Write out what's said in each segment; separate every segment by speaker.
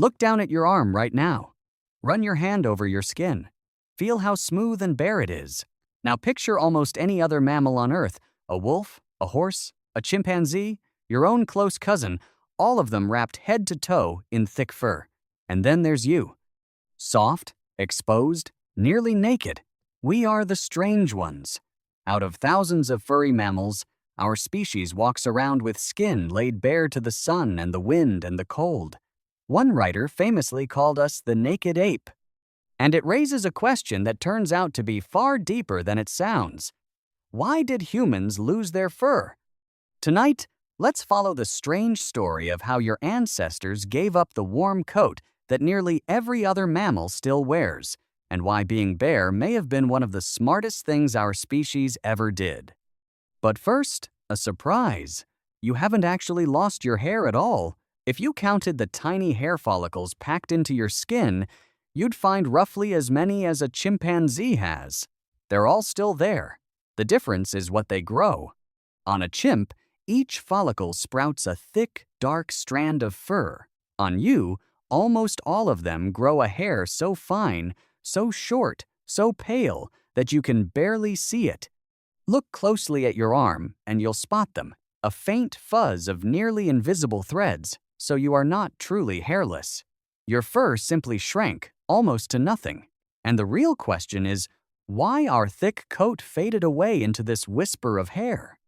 Speaker 1: Look down at your arm right now. Run your hand over your skin. Feel how smooth and bare it is. Now picture almost any other mammal on Earth, a wolf, a horse, a chimpanzee, your own close cousin, all of them wrapped head to toe in thick fur. And then there's you. Soft, exposed, nearly naked. We are the strange ones. Out of thousands of furry mammals, our species walks around with skin laid bare to the sun and the wind and the cold. One writer famously called us the naked ape. And it raises a question that turns out to be far deeper than it sounds. Why did humans lose their fur? Tonight, let's follow the strange story of how your ancestors gave up the warm coat that nearly every other mammal still wears, and why being bare may have been one of the smartest things our species ever did. But first, a surprise. You haven't actually lost your hair at all. If you counted the tiny hair follicles packed into your skin, you'd find roughly as many as a chimpanzee has. They're all still there. The difference is what they grow. On a chimp, each follicle sprouts a thick, dark strand of fur. On you, almost all of them grow a hair so fine, so short, so pale, that you can barely see it. Look closely at your arm, and you'll spot them, a faint fuzz of nearly invisible threads, so you are not truly hairless. Your fur simply shrank, almost to nothing. And the real question is, why our thick coat faded away into this whisper of hair?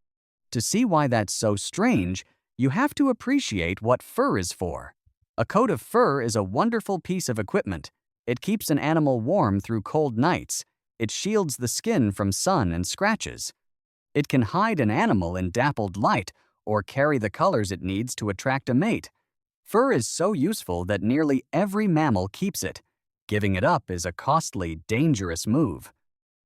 Speaker 1: To see why that's so strange, you have to appreciate what fur is for. A coat of fur is a wonderful piece of equipment. It keeps an animal warm through cold nights. It shields the skin from sun and scratches. It can hide an animal in dappled light or carry the colors it needs to attract a mate. Fur is so useful that nearly every mammal keeps it. Giving it up is a costly, dangerous move.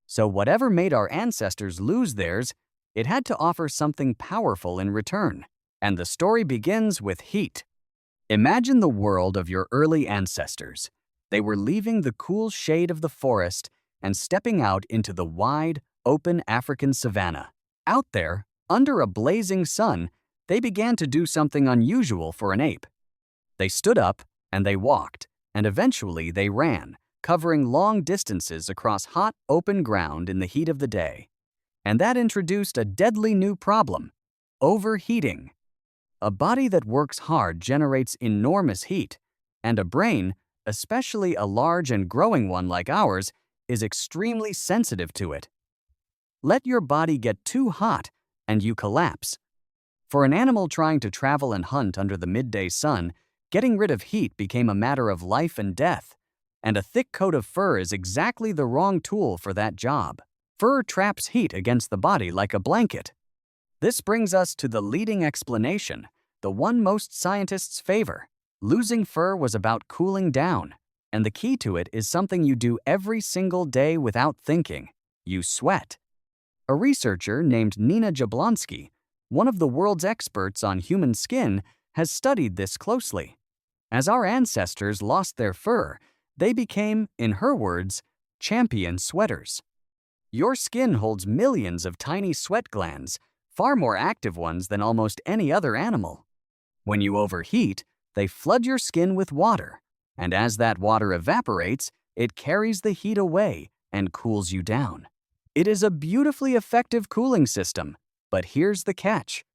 Speaker 1: So whatever made our ancestors lose theirs, it had to offer something powerful in return. And the story begins with heat. Imagine the world of your early ancestors. They were leaving the cool shade of the forest and stepping out into the wide, open African savanna. Out there, under a blazing sun, they began to do something unusual for an ape. They stood up and they walked, and eventually they ran, covering long distances across hot, open ground in the heat of the day. And that introduced a deadly new problem: overheating. A body that works hard generates enormous heat, and a brain, especially a large and growing one like ours, is extremely sensitive to it. Let your body get too hot, and you collapse. For an animal trying to travel and hunt under the midday sun, getting rid of heat became a matter of life and death, and a thick coat of fur is exactly the wrong tool for that job. Fur traps heat against the body like a blanket. This brings us to the leading explanation, the one most scientists favor. Losing fur was about cooling down, and the key to it is something you do every single day without thinking. You sweat. A researcher named Nina Jablonski, one of the world's experts on human skin, has studied this closely. As our ancestors lost their fur, they became, in her words, champion sweaters. Your skin holds millions of tiny sweat glands, far more active ones than almost any other animal. When you overheat, they flood your skin with water, and as that water evaporates, it carries the heat away and cools you down. It is a beautifully effective cooling system, but here's the catch.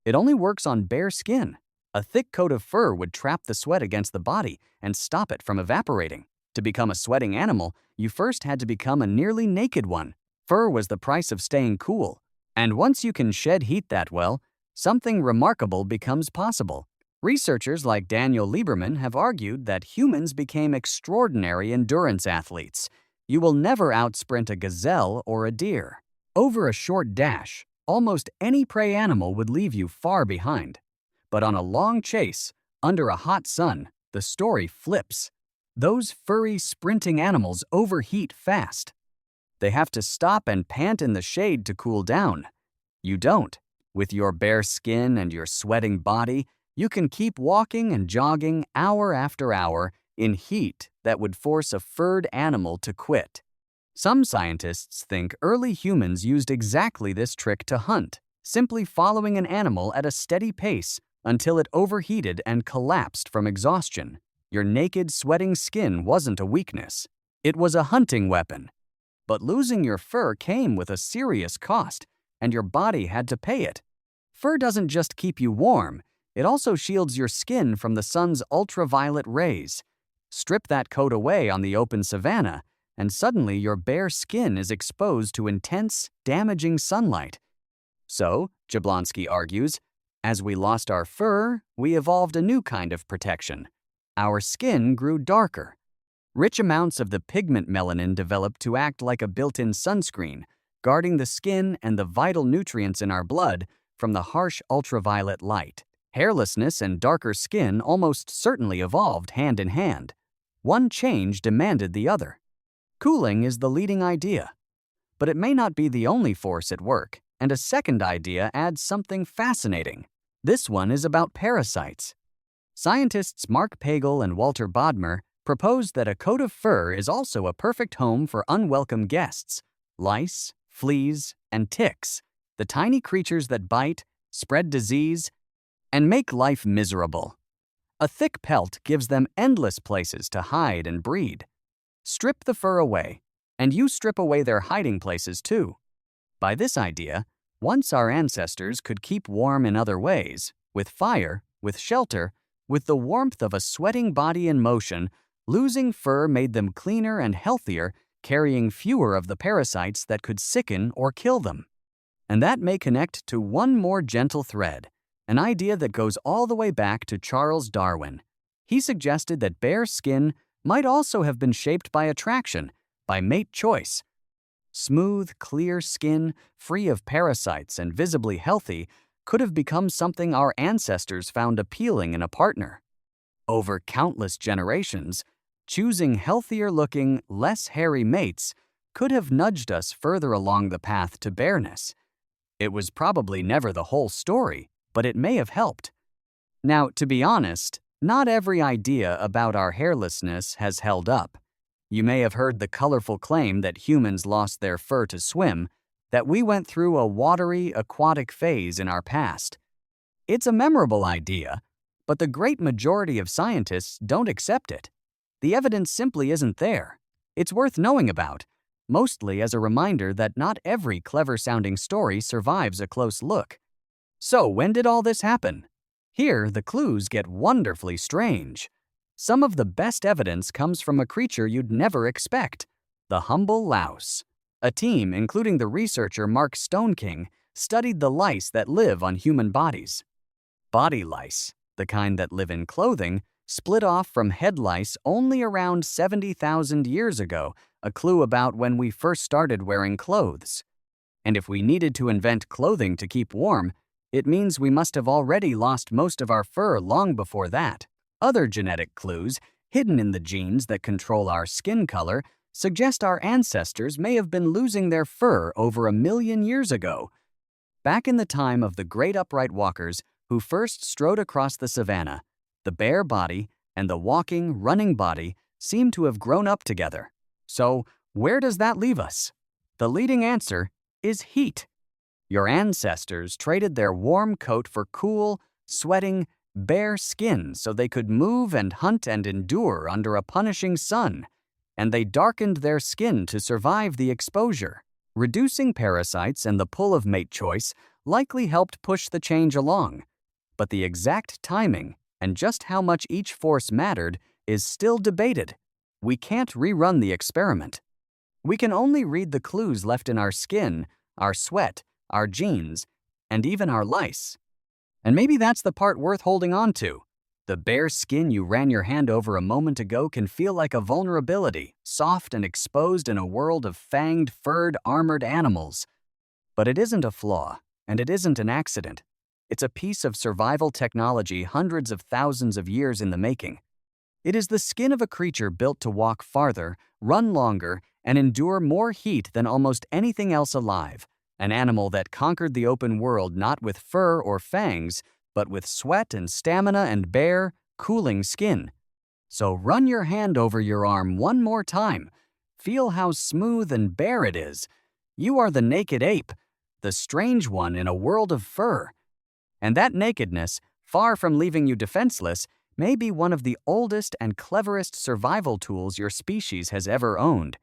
Speaker 1: It only works on bare skin. A thick coat of fur would trap the sweat against the body and stop it from evaporating. To become a sweating animal, you first had to become a nearly naked one. Fur was the price of staying cool. And once you can shed heat that well, something remarkable becomes possible. Researchers like Daniel Lieberman have argued that humans became extraordinary endurance athletes. You will never outsprint a gazelle or a deer. Over a short dash, almost any prey animal would leave you far behind. But on a long chase, under a hot sun, the story flips. Those furry, sprinting animals overheat fast. They have to stop and pant in the shade to cool down. You don't. With your bare skin and your sweating body, you can keep walking and jogging hour after hour in heat that would force a furred animal to quit. Some scientists think early humans used exactly this trick to hunt, simply following an animal at a steady pace until it overheated and collapsed from exhaustion. Your naked, sweating skin wasn't a weakness. It was a hunting weapon. But losing your fur came with a serious cost, and your body had to pay it. Fur doesn't just keep you warm, it also shields your skin from the sun's ultraviolet rays. Strip that coat away on the open savanna, and suddenly your bare skin is exposed to intense, damaging sunlight. So, Jablonski argues, as we lost our fur, we evolved a new kind of protection. Our skin grew darker. Rich amounts of the pigment melanin developed to act like a built-in sunscreen, guarding the skin and the vital nutrients in our blood from the harsh ultraviolet light. Hairlessness and darker skin almost certainly evolved hand in hand. One change demanded the other. Cooling is the leading idea. But it may not be the only force at work, and a second idea adds something fascinating. This one is about parasites. Scientists Mark Pagel and Walter Bodmer proposed that a coat of fur is also a perfect home for unwelcome guests: lice, fleas, and ticks, the tiny creatures that bite, spread disease, and make life miserable. A thick pelt gives them endless places to hide and breed. Strip the fur away, and you strip away their hiding places too. By this idea, once our ancestors could keep warm in other ways, with fire, with shelter, with the warmth of a sweating body in motion, losing fur made them cleaner and healthier, carrying fewer of the parasites that could sicken or kill them. And that may connect to one more gentle thread, an idea that goes all the way back to Charles Darwin. He suggested that bare skin might also have been shaped by attraction, by mate choice. Smooth, clear skin, free of parasites and visibly healthy, could have become something our ancestors found appealing in a partner. Over countless generations, choosing healthier-looking, less hairy mates could have nudged us further along the path to bareness. It was probably never the whole story, but it may have helped. Now, to be honest, not every idea about our hairlessness has held up. You may have heard the colorful claim that humans lost their fur to swim, that we went through a watery, aquatic phase in our past. It's a memorable idea, but the great majority of scientists don't accept it. The evidence simply isn't there. It's worth knowing about, mostly as a reminder that not every clever-sounding story survives a close look. So, when did all this happen? Here, the clues get wonderfully strange. Some of the best evidence comes from a creature you'd never expect: the humble louse. A team, including the researcher Mark Stoneking, studied the lice that live on human bodies. Body lice, the kind that live in clothing, split off from head lice only around 70,000 years ago, a clue about when we first started wearing clothes. And if we needed to invent clothing to keep warm, it means we must have already lost most of our fur long before that. Other genetic clues, hidden in the genes that control our skin color, suggest our ancestors may have been losing their fur over 1 million years ago. Back in the time of the great upright walkers who first strode across the savanna, the bare body and the walking, running body seem to have grown up together. So, where does that leave us? The leading answer is heat. Your ancestors traded their warm coat for cool, sweating, bare skin so they could move and hunt and endure under a punishing sun, and they darkened their skin to survive the exposure. Reducing parasites and the pull of mate choice likely helped push the change along, but the exact timing and just how much each force mattered is still debated. We can't rerun the experiment. We can only read the clues left in our skin, our sweat, our genes, and even our lice. And maybe that's the part worth holding on to. The bare skin you ran your hand over a moment ago can feel like a vulnerability, soft and exposed in a world of fanged, furred, armored animals. But it isn't a flaw, and it isn't an accident. It's a piece of survival technology hundreds of thousands of years in the making. It is the skin of a creature built to walk farther, run longer, and endure more heat than almost anything else alive. An animal that conquered the open world not with fur or fangs, but with sweat and stamina and bare, cooling skin. So run your hand over your arm one more time. Feel how smooth and bare it is. You are the naked ape, the strange one in a world of fur. And that nakedness, far from leaving you defenseless, may be one of the oldest and cleverest survival tools your species has ever owned.